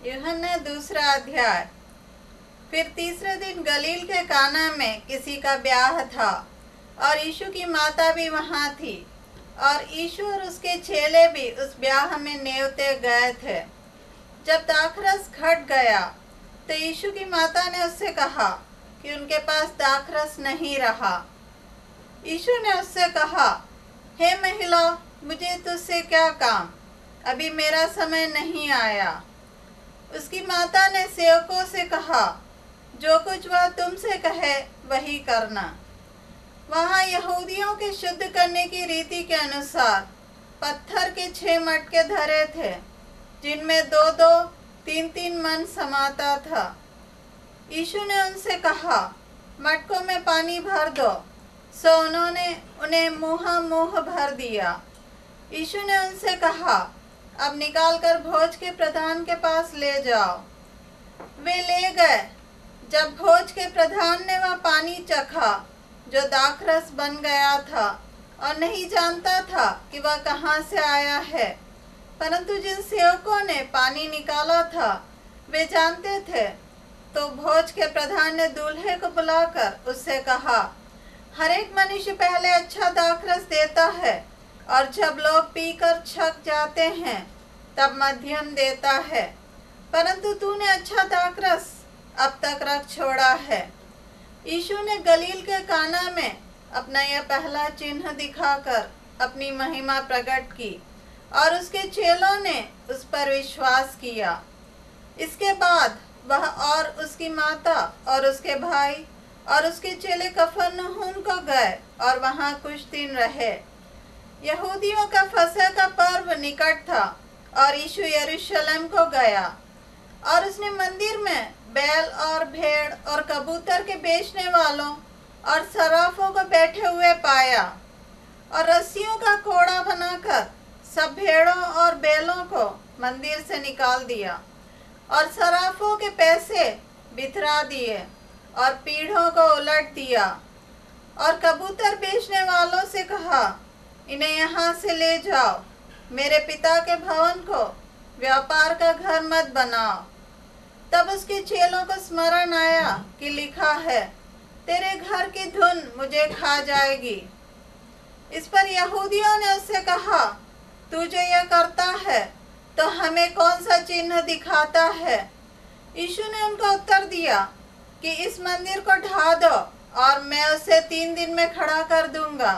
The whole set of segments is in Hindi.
यूहन्ना दूसरा अध्याय। फिर तीसरे दिन गलील के काना में किसी का ब्याह था और यीशु की माता भी वहाँ थी और यीशु और उसके चेले भी उस ब्याह में नेवते गए थे। जब दाखरस घट गया तो यीशु की माता ने उससे कहा कि उनके पास दाखरस नहीं रहा। यीशु ने उससे कहा, हे महिला, मुझे तुझसे क्या काम, अभी मेरा समय नहीं आया। उसकी माता ने सेवकों से कहा, जो कुछ वह तुमसे कहे वही करना। वहाँ यहूदियों के शुद्ध करने की रीति के अनुसार पत्थर के 6 मटके धरे थे, जिनमें 2-2, 3-3 मन समाता था। यीशु ने उनसे कहा, मटकों में पानी भर दो। सो उन्होंने उन्हें मुँह भर दिया। यीशु ने उनसे कहा, अब निकालकर भोज के प्रधान के पास ले जाओ। वे ले गए। जब भोज के प्रधान ने वह पानी चखा जो दाखरस बन गया था और नहीं जानता था कि वह कहाँ से आया है, परंतु जिन सेवकों ने पानी निकाला था वे जानते थे, तो भोज के प्रधान ने दूल्हे को बुलाकर उससे कहा, हर एक मनुष्य पहले अच्छा दाखरस देता है और जब लोग पीकर छक जाते हैं तब मध्यम देता है, परंतु तूने अच्छा दाखरस अब तक रख छोड़ा है। यीशु ने गलील के काना में अपना यह पहला चिन्ह दिखाकर अपनी महिमा प्रकट की और उसके चेलों ने उस पर विश्वास किया। इसके बाद वह और उसकी माता और उसके भाई और उसके चेले कफरनहूम को गए और वहाँ कुछ दिन रहे। यहूदियों का फसह का पर्व निकट था और यीशु यरूशलेम को गया और उसने मंदिर में बैल और भेड़ और कबूतर के बेचने वालों और सराफों को बैठे हुए पाया और रस्सियों का कोड़ा बनाकर सब भेड़ों और बैलों को मंदिर से निकाल दिया और सराफों के पैसे बिथरा दिए और पीढ़ों को उलट दिया और कबूतर बेचने वालों से कहा, इन्हें यहाँ से ले जाओ, मेरे पिता के भवन को व्यापार का घर मत बनाओ। तब उसके चेलों को स्मरण आया कि लिखा है, तेरे घर की धुन मुझे खा जाएगी। इस पर यहूदियों ने उससे कहा, तू जो यह करता है तो हमें कौन सा चिन्ह दिखाता है? यीशु ने उनको उत्तर दिया कि इस मंदिर को ढा दो और मैं उसे 3 दिन में खड़ा कर दूंगा।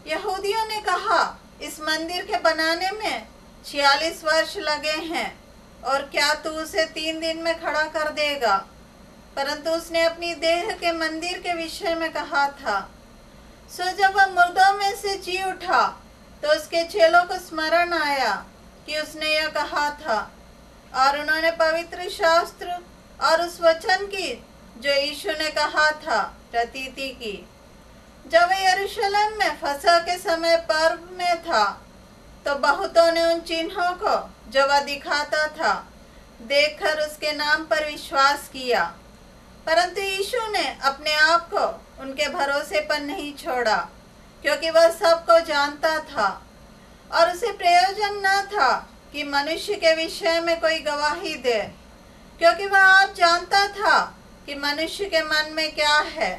यहूदियों ने कहा, इस मंदिर के बनाने में 46 वर्ष लगे हैं और क्या तू उसे 3 दिन में खड़ा कर देगा? परंतु उसने अपनी देह के मंदिर के विषय में कहा था। सो जब वह मुर्दों में से जी उठा तो उसके चेलों को स्मरण आया कि उसने यह कहा था और उन्होंने पवित्र शास्त्र और उस वचन की जो यीशु ने कहा था प्रतीति की। जब वह यरूशलेम में फसह के समय पर्व में था तो बहुतों ने उन चिन्हों को जो वह दिखाता था देखकर उसके नाम पर विश्वास किया, परंतु यीशु ने अपने आप को उनके भरोसे पर नहीं छोड़ा, क्योंकि वह सबको जानता था और उसे प्रयोजन न था कि मनुष्य के विषय में कोई गवाही दे, क्योंकि वह आप जानता था कि मनुष्य के मन में क्या है।